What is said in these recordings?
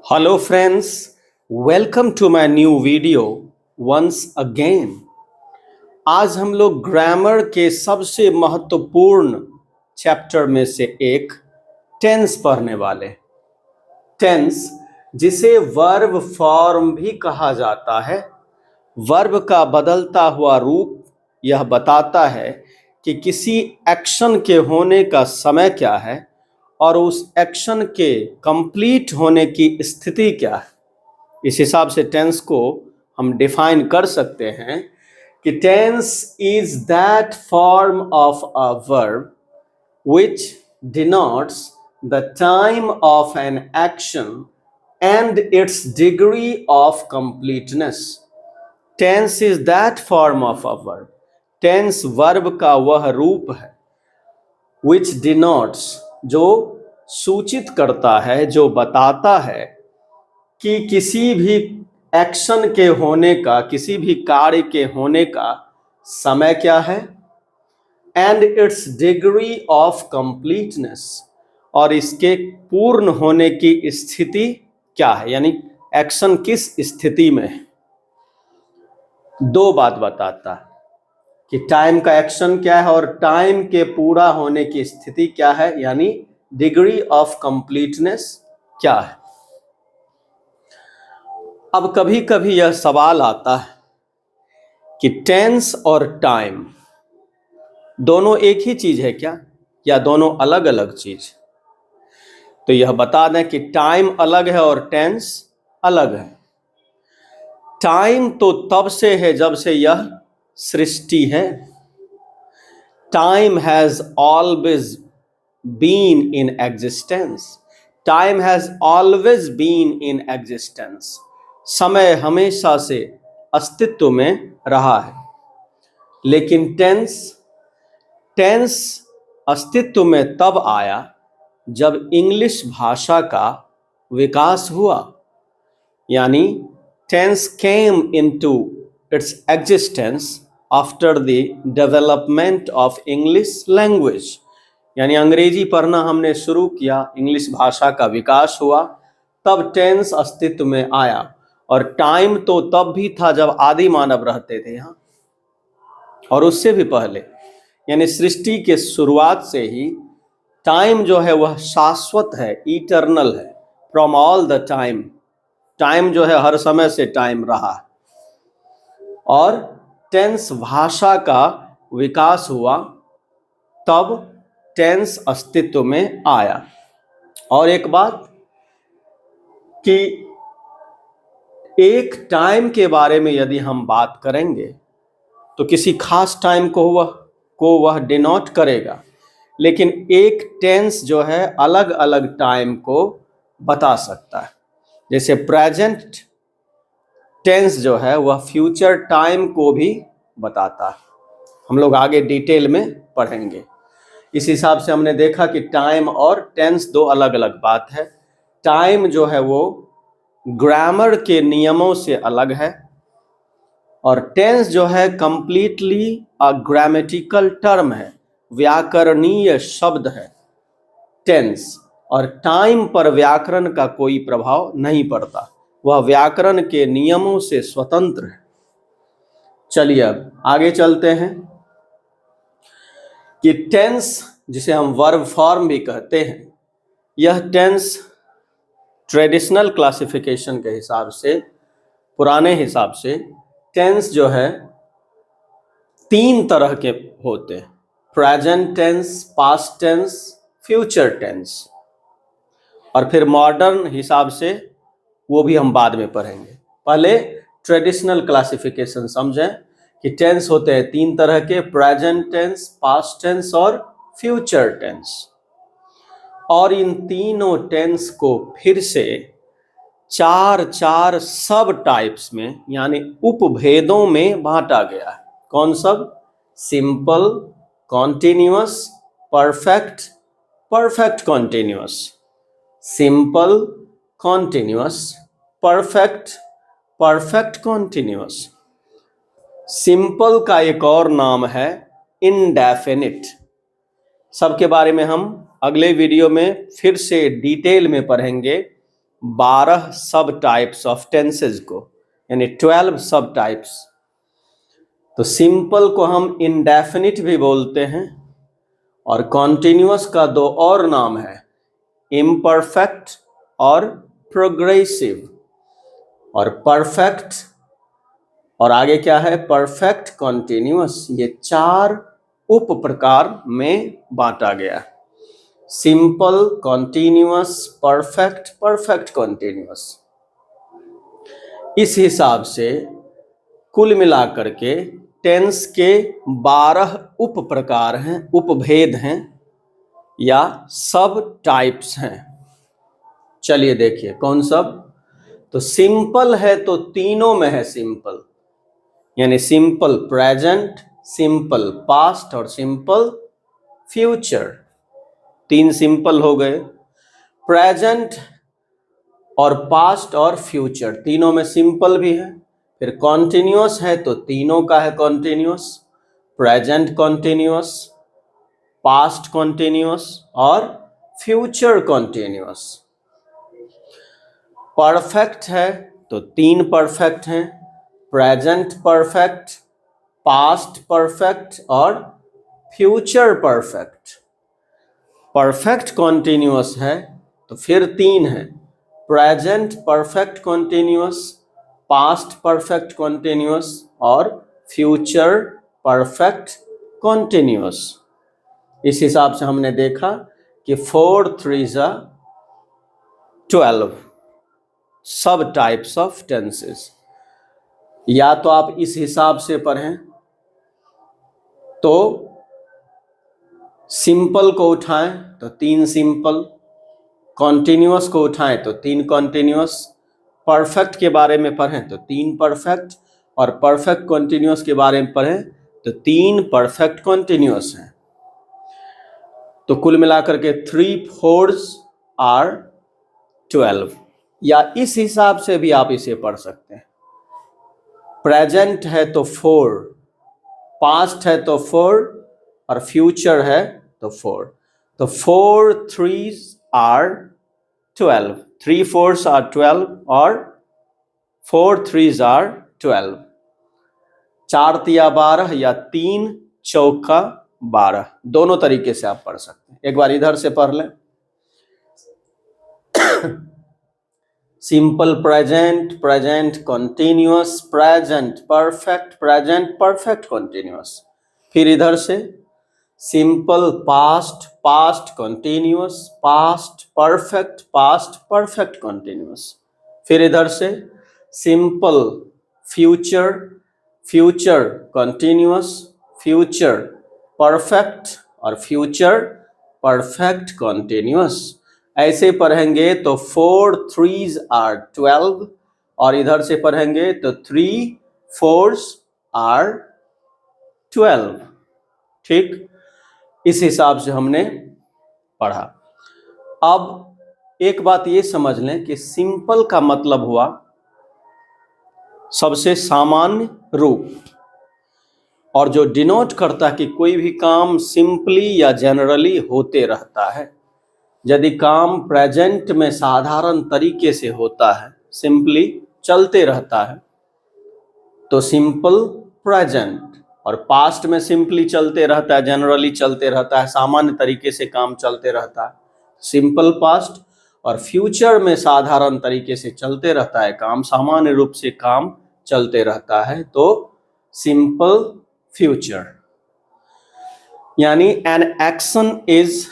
Hello friends, welcome to my new video once again। आज हम लोग ग्रामर के सबसे महत्वपूर्ण चैप्टर में से एक टेंस पढ़ने वाले। टेंस जिसे वर्ब फॉर्म भी कहा जाता है। वर्ब का बदलता हुआ रूप यह बताता है कि किसी एक्शन के होने का समय क्या है और उस एक्शन के कंप्लीट होने की स्थिति क्या है। इस हिसाब से टेंस को हम डिफाइन कर सकते हैं कि tense is that form of a verb which denotes the time of an action and its degree of completeness। Tense is that form of a verb। Tense verb का वह रूप है which denotes जो सूचित करता है, जो बताता है कि किसी भी एक्शन के होने का, किसी भी कार्य के होने का समय क्या है and it's degree of completeness, और इसके पूर्ण होने की स्थिति क्या है, यानी एक्शन किस स्थिति में है। दो बात बताता है कि टाइम का एक्शन क्या है और टाइम के पूरा होने की स्थिति क्या है, यानी डिग्री ऑफ कंप्लीटनेस क्या है। अब कभी कभी यह सवाल आता है कि टेंस और टाइम दोनों एक ही चीज है क्या, या दोनों अलग अलग चीज। तो यह बता दें कि टाइम अलग है और टेंस अलग है। टाइम तो तब से है जब से यह सृष्टि है। Time has always been in existence. Time has always been in existence. समय हमेशा से अस्तित्व में रहा है। लेकिन टेंस अस्तित्व में तब आया जब इंग्लिश भाषा का विकास हुआ, यानी tense came into its existence after the development of English language. यानी अंग्रेजी पढ़ना हमने शुरू किया, इंग्लिश भाषा का विकास हुआ, तब टेंस अस्तित्व में आया। और टाइम तो तब भी था जब आदि मानव रहते थे यहाँ, और उससे भी पहले, यानी सृष्टि के शुरुआत से ही टाइम जो है वह शाश्वत है, इटर्नल है। From all the time, time जो है हर समय से टाइम रहा है। और टेंस भाषा का विकास हुआ तब टेंस अस्तित्व में आया। और एक बात कि एक टाइम के बारे में यदि हम बात करेंगे तो किसी खास टाइम को वह डिनोट करेगा, लेकिन एक टेंस जो है अलग अलग टाइम को बता सकता है। जैसे प्रेजेंट टेंस जो है वह फ्यूचर टाइम को भी बताता है। हम लोग आगे डिटेल में पढ़ेंगे। इस हिसाब से हमने देखा कि टाइम और टेंस दो अलग अलग बात है। टाइम जो है वो ग्रामर के नियमों से अलग है, और टेंस जो है कंप्लीटली अ ग्रामेटिकल टर्म है, व्याकरणीय शब्द है टेंस। और टाइम पर व्याकरण का कोई प्रभाव नहीं पड़ता, वह व्याकरण के नियमों से स्वतंत्र है। चलिए अब आगे चलते हैं कि टेंस, जिसे हम वर्ब फॉर्म भी कहते हैं, यह टेंस ट्रेडिशनल क्लासिफिकेशन के हिसाब से, पुराने हिसाब से टेंस जो है तीन तरह के होते हैं: present tense, past tense, future tense. और फिर मॉडर्न हिसाब से वो भी हम बाद में पढ़ेंगे। पहले ट्रेडिशनल क्लासिफिकेशन समझें कि टेंस होते हैं तीन तरह के: प्रेजेंट टेंस, पास्ट टेंस और फ्यूचर टेंस। और इन तीनों टेंस को फिर से चार सब टाइप्स में, यानी उपभेदों में बांटा गया है। कौन सब? Simple, continuous, perfect, perfect continuous. Simple, continuous, perfect, perfect continuous. Simple का एक और नाम है इंडेफिनिट। सबके बारे में हम अगले वीडियो में फिर से डिटेल में पढ़ेंगे 12 सब टाइप्स ऑफ टेंसेज को, यानी 12 सब टाइप्स। तो सिंपल को हम इंडेफिनिट भी बोलते हैं, और कॉन्टिन्यूअस का दो और नाम है, इम्परफेक्ट और प्रोग्रेसिव। और परफेक्ट और आगे क्या है, परफेक्ट कॉन्टिन्यूअस। ये 4 उप प्रकार में बांटा गया, simple, continuous, perfect, perfect continuous. इस हिसाब से कुल मिलाकर के टेंस के 12 उप प्रकार हैं, उपभेद हैं या सब टाइप्स हैं। चलिए देखिए कौन सब। तो सिंपल है तो तीनों में है सिंपल, यानी सिंपल प्रेजेंट, सिंपल पास्ट और सिंपल फ्यूचर। 3 सिंपल हो गए। प्रेजेंट और पास्ट और फ्यूचर तीनों में सिंपल भी है। फिर कॉन्टिन्यूअस है तो तीनों का है continuous, present continuous, past continuous और फ्यूचर कॉन्टिन्यूअस। परफेक्ट है तो 3 परफेक्ट हैं, प्रेजेंट परफेक्ट, पास्ट परफेक्ट और फ्यूचर परफेक्ट। परफेक्ट कॉन्टिन्यूअस है तो फिर 3 है, present perfect continuous, past perfect continuous और फ्यूचर परफेक्ट कॉन्टिन्यूअस। इस हिसाब से हमने देखा कि 4 3 12 सब टाइप्स ऑफ टेंसेस। या तो आप इस हिसाब से पढ़ें तो सिंपल को उठाएं तो 3 सिंपल, कॉन्टिन्यूअस को उठाएं तो 3 कॉन्टिन्यूअस, परफेक्ट के बारे में पढ़ें तो 3 परफेक्ट, और परफेक्ट कॉन्टिन्यूअस के बारे में पढ़ें तो 3 परफेक्ट कॉन्टिन्यूअस हैं। तो कुल मिलाकर के 3 4s आर 12। या इस हिसाब से भी आप इसे पढ़ सकते हैं, प्रेजेंट है तो 4, पास्ट है तो 4 और फ्यूचर है तो 4। तो 4 3s आर 12, 3 4s आर 12 और 4 3s आर 12। 4 तिया 12 या 3 चौका 12, दोनों तरीके से आप पढ़ सकते हैं। एक बार इधर से पढ़ लें, simple present, present continuous, present perfect, present perfect continuous. फिर इधर से simple past, past continuous, past perfect, past perfect continuous. फिर इधर से simple future, future continuous, future perfect और फ्यूचर परफेक्ट कॉन्टिन्यूअस। ऐसे पढ़ेंगे तो 4 3s आर 12 और इधर से पढ़ेंगे तो 3 4s आर 12। ठीक, इस हिसाब से हमने पढ़ा। अब एक बात ये समझ लें कि सिंपल का मतलब हुआ सबसे सामान्य रूप, और जो डिनोट करता है कि कोई भी काम सिंपली या जनरली होते रहता है। यदि काम प्रेजेंट में साधारण तरीके से होता है, सिंपली चलते रहता है, तो सिंपल प्रेजेंट, और पास्ट में सिंपली चलते रहता है, जनरली चलते रहता है, सामान्य तरीके से काम चलते रहता है, सिंपल पास्ट, और फ्यूचर में साधारण तरीके से चलते रहता है काम, सामान्य रूप से काम चलते रहता है, तो सिंपल फ्यूचर। यानी an action is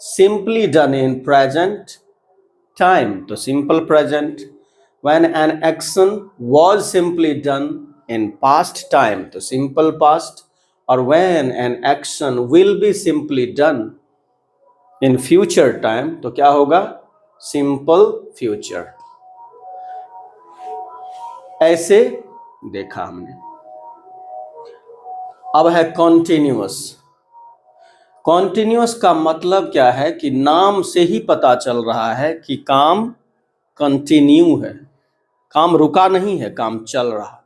simply done in present time, तो simple present। when an action was simply done in past time, तो simple past। और when an action will be simply done in future time, तो क्या होगा, simple future। ऐसे देखा हमने। अब है continuous। कॉन्टिन्यूअस का मतलब क्या है कि नाम से ही पता चल रहा है कि काम कंटिन्यू है, काम रुका नहीं है, काम चल रहा।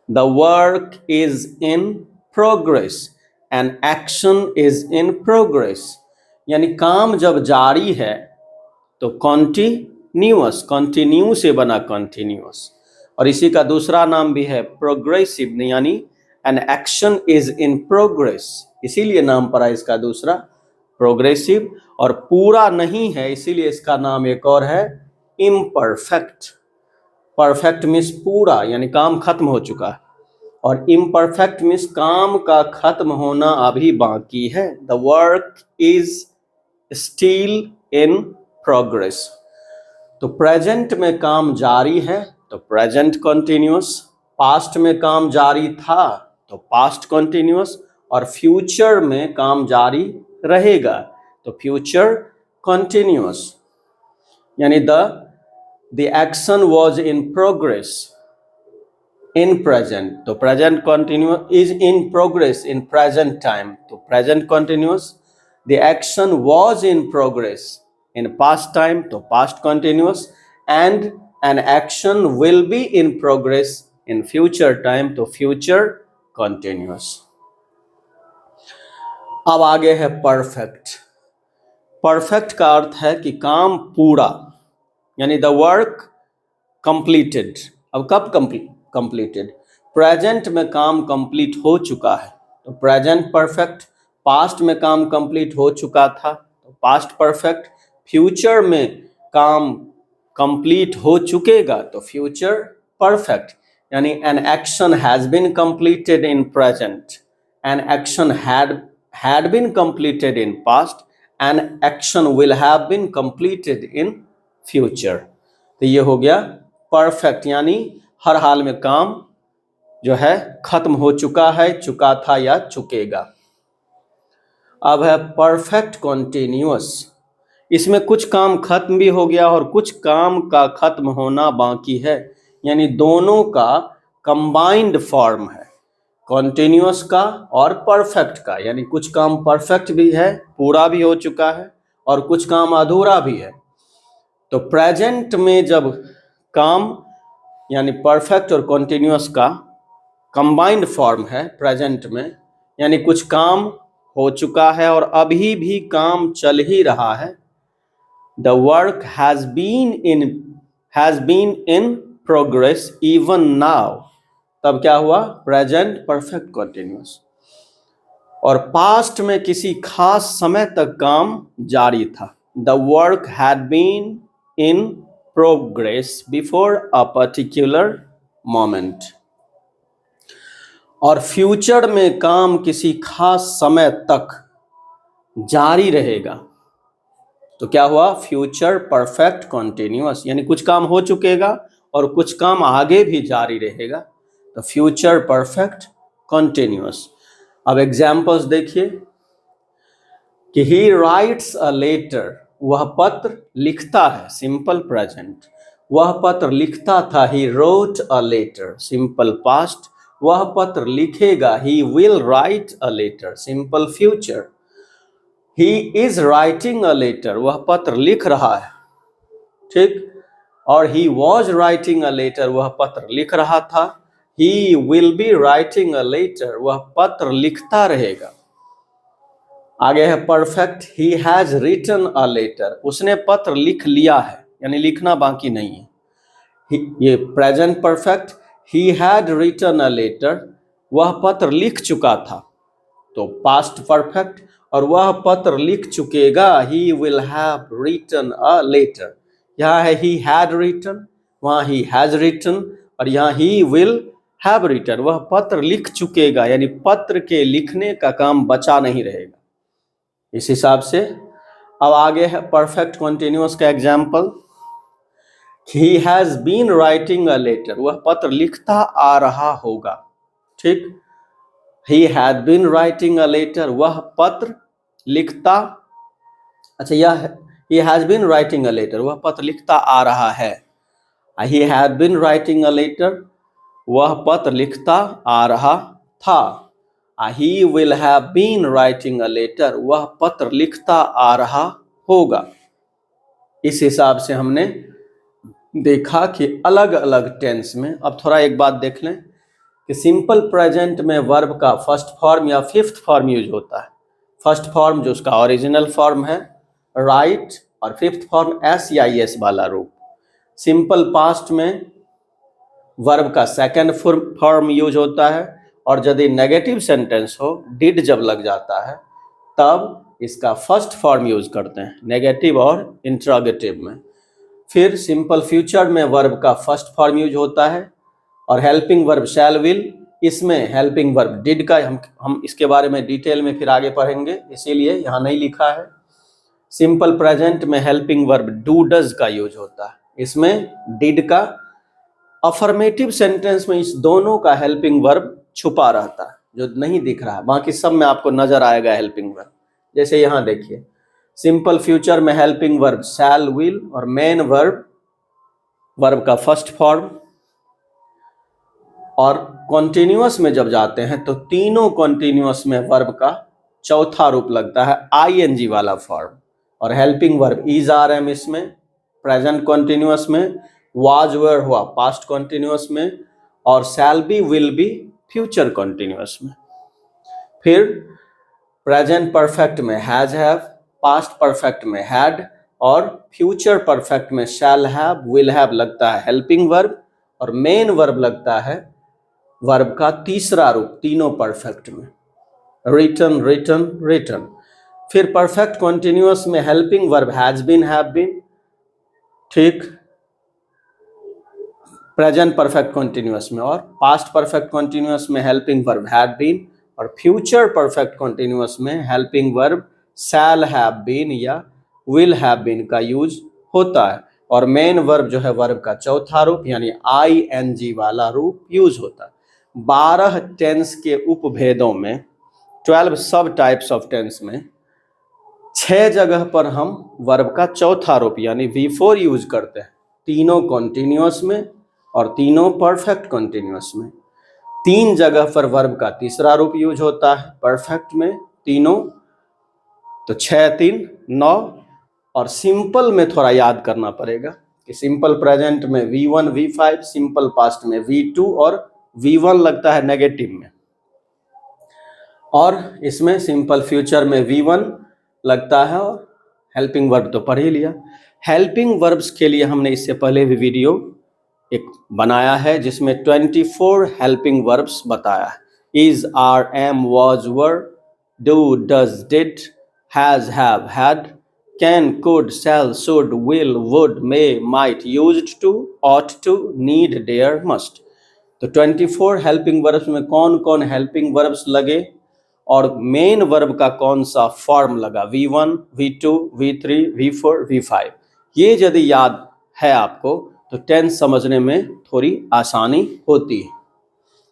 The work is in progress, an action is in progress. यानी काम जब जारी है तो कॉन्टिन्यूअस कंटिन्यूअस, कंटिन्यू से बना कंटिन्यूअस। और इसी का दूसरा नाम भी है प्रोग्रेसिव, यानी an action is in progress, इसीलिए नाम पड़ा इसका दूसरा प्रोग्रेसिव। और पूरा नहीं है इसीलिए इसका नाम एक और है इम्परफेक्ट। परफेक्ट मीन्स पूरा, यानी काम खत्म हो चुका है, और इम्परफेक्ट मीन्स काम का खत्म होना अभी बाकी है। The work is still in progress. तो प्रेजेंट में काम जारी है तो प्रेजेंट कंटिन्यूअस, पास्ट में काम जारी था तो पास्ट कंटिन्यूअस, और फ्यूचर में काम जारी रहेगा तो फ्यूचर कंटिन्यूअस। यानी the action was in progress in present, तो present continuous is in progress in present time, तो present continuous. The action was in progress in past time, तो past continuous. And an action will be in progress in future time, तो future continuous. अब आगे है perfect. Perfect का अर्थ है कि काम पूरा, यानी द वर्क कंप्लीटेड। अब कब कंप्लीटेड? प्रेजेंट में काम कंप्लीट हो चुका है तो प्रेजेंट परफेक्ट, पास्ट में काम कंप्लीट हो चुका था तो पास्ट परफेक्ट, फ्यूचर में काम कंप्लीट हो चुकेगा तो फ्यूचर परफेक्ट। यानी an action has been completed in present, an action had been completed in past, and action will have been completed in future। तो ये हो गया परफेक्ट, यानी हर हाल में काम जो है खत्म हो चुका है, चुका था या चुकेगा। अब है परफेक्ट कंटिन्यूअस। इसमें कुछ काम खत्म भी हो गया और कुछ काम का खत्म होना बाकी है, यानी दोनों का कंबाइंड फॉर्म है, कॉन्टिन्यूअस का और परफेक्ट का। यानी कुछ काम परफेक्ट भी है, पूरा भी हो चुका है, और कुछ काम अधूरा भी है। तो प्रेजेंट में जब काम यानी परफेक्ट और कॉन्टिन्यूअस का कंबाइंड फॉर्म है प्रेजेंट में, यानी कुछ काम हो चुका है और अभी भी काम चल ही रहा है। The work has been in progress even now, तब क्या हुआ? Present perfect continuous. और पास्ट में किसी खास समय तक काम जारी था, the work had been in progress before a particular moment. और फ्यूचर में काम किसी खास समय तक जारी रहेगा तो क्या हुआ? फ्यूचर परफेक्ट कंटिन्यूअस, यानी कुछ काम हो चुकेगा और कुछ काम आगे भी जारी रहेगा तो फ्यूचर परफेक्ट कंटिन्यूअस। अब एग्जाम्पल्स देखिए कि ही राइट्स अ लेटर, वह पत्र लिखता है, सिंपल प्रेजेंट। वह पत्र लिखता था, he wrote a letter, simple past. वह पत्र लिखेगा, he will write a letter, simple future. He is writing a letter, वह पत्र लिख रहा है, ठीक। और he was writing a letter, वह पत्र लिख रहा था। He will be writing a letter, वह पत्र लिखता रहेगा। आगे है perfect, he has written a letter, उसने पत्र लिख लिया है, यानी लिखना बाकी नहीं है। ये present perfect, he had written a letter, वह पत्र लिख चुका था तो पास्ट परफेक्ट, और वह पत्र लिख चुकेगा, he will have written a letter. यहाँ है ही हैड रिटन, वहाँ ही हैज रिटन, और यहाँ ही विल हैव रिटन, वह पत्र लिख चुकेगा, यानी पत्र के लिखने का काम बचा नहीं रहेगा। इस हिसाब से अब आगे है परफेक्ट कंटिन्यूअस का example, he has been writing a letter, वह पत्र लिखता आ रहा होगा, ठीक। He had been writing a letter, वह पत्र लिखता, अच्छा यह he has been writing a letter, वह पत्र लिखता आ रहा है। He had been writing a letter, वह पत्र लिखता आ रहा था। He will have been writing a letter, वह पत्र लिखता आ रहा होगा। इस हिसाब से हमने देखा कि अलग अलग टेंस में। अब थोड़ा एक बात देख लें कि सिंपल प्रेजेंट में वर्ब का फर्स्ट फॉर्म या फिफ्थ फॉर्म यूज होता है। फर्स्ट फॉर्म जो उसका ओरिजिनल फॉर्म है राइट, और फिफ्थ फॉर्म एस या एस वाला रूप। सिंपल पास्ट में वर्ब का सेकंड फॉर्म यूज होता है, और यदि नेगेटिव सेंटेंस हो, डिड जब लग जाता है, तब इसका फर्स्ट फॉर्म यूज करते हैं नेगेटिव और इंट्रोगेटिव में। फिर सिंपल फ्यूचर में वर्ब का फर्स्ट फॉर्म यूज होता है, और हेल्पिंग वर्ब शैल विल, इसमें हेल्पिंग वर्ब डिड का हम इसके बारे में डिटेल में फिर आगे पढ़ेंगे, इसीलिए यहाँ नहीं लिखा है। सिंपल प्रेजेंट में हेल्पिंग वर्ब डू डज का यूज होता है, इसमें डिड का अफर्मेटिव सेंटेंस में इस दोनों का हेल्पिंग वर्ब छुपा रहता है, जो नहीं दिख रहा है, बाकी सब में आपको नजर आएगा हेल्पिंग वर्ब। जैसे यहाँ देखिए, सिंपल फ्यूचर में हेल्पिंग वर्ब शैल विल, और मेन वर्ब का फर्स्ट फॉर्म, और कॉन्टिन्यूअस में जब जाते हैं तो तीनों कॉन्टिन्यूअस में वर्ब का चौथा रूप लगता है आईएनजी वाला फॉर्म, और helping verb is are am इसमें प्रेजेंट कॉन्टिन्यूअस में, वाज वेयर हुआ पास्ट कॉन्टिन्यूअस में, और shall be will be future continuous में। फिर प्रेजेंट परफेक्ट में हैज हैव, पास्ट परफेक्ट में हैड, और फ्यूचर परफेक्ट में शैल हैव विल हैव लगता है हेल्पिंग वर्ब, और मेन वर्ब लगता है वर्ब का तीसरा रूप तीनों परफेक्ट में, रिटन रिटन रिटन। फिर परफेक्ट कॉन्टिन्यूअस में helping verb has been have been, ठीक, प्रेजेंट परफेक्ट कॉन्टिन्यूअस में, और पास्ट परफेक्ट कॉन्टिन्यूअस में हेल्पिंग वर्ब हैड बीन, और फ्यूचर परफेक्ट कॉन्टिन्यूअस में helping verb shall have been या विल हैव बीन का यूज होता है, और मेन वर्ब जो है वर्ब का चौथा रूप यानी आईएनजी वाला रूप यूज होता है। 12 टेंस के उपभेदों में, 12 सब टाइप्स ऑफ टेंस में 6 जगह पर हम वर्ब का चौथा रूप यानी V4 यूज करते हैं, तीनों कॉन्टिन्यूअस में और तीनों परफेक्ट कॉन्टिन्यूअस में। 3 जगह पर वर्ब का तीसरा रूप यूज होता है परफेक्ट में तीनों, तो 6 3 9, और सिंपल में थोड़ा याद करना पड़ेगा कि सिंपल प्रेजेंट में V1 V5, सिंपल पास्ट में V2 और V1 लगता है नेगेटिव में, और इसमें सिंपल फ्यूचर में V1 लगता है, और हेल्पिंग वर्ब तो पढ़ ही लिया। हेल्पिंग वर्ब्स के लिए हमने इससे पहले भी वीडियो एक बनाया है जिसमें 24 हेल्पिंग वर्ब्स बताया है, is are am was were, do does did, has have had, can could shall should will would may might, used to ought to need dare must. तो 24 हेल्पिंग वर्ब्स में कौन कौन हेल्पिंग वर्ब्स लगे और main verb का कौन सा form लगा, V1 V2 V3 V4 V5, ये यदि याद है आपको तो टेंस समझने में थोड़ी आसानी होती है।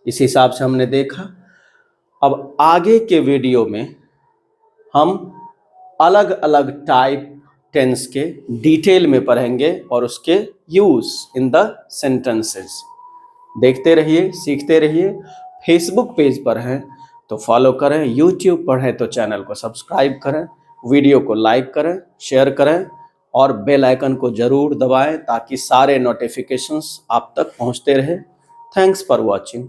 इस हिसाब से हमने देखा। अब आगे के वीडियो में हम अलग अलग टाइप टेंस के डिटेल में पढ़ेंगे और उसके यूज इन द सेंटेंसेस। देखते रहिए, सीखते रहिए। फेसबुक पेज पर हैं तो फॉलो करें, यूट्यूब पर हैं तो चैनल को सब्सक्राइब करें, वीडियो को लाइक करें, शेयर करें और बेल आइकन को जरूर दबाएं ताकि सारे नोटिफिकेशंस आप तक पहुंचते रहे। Thanks for watching.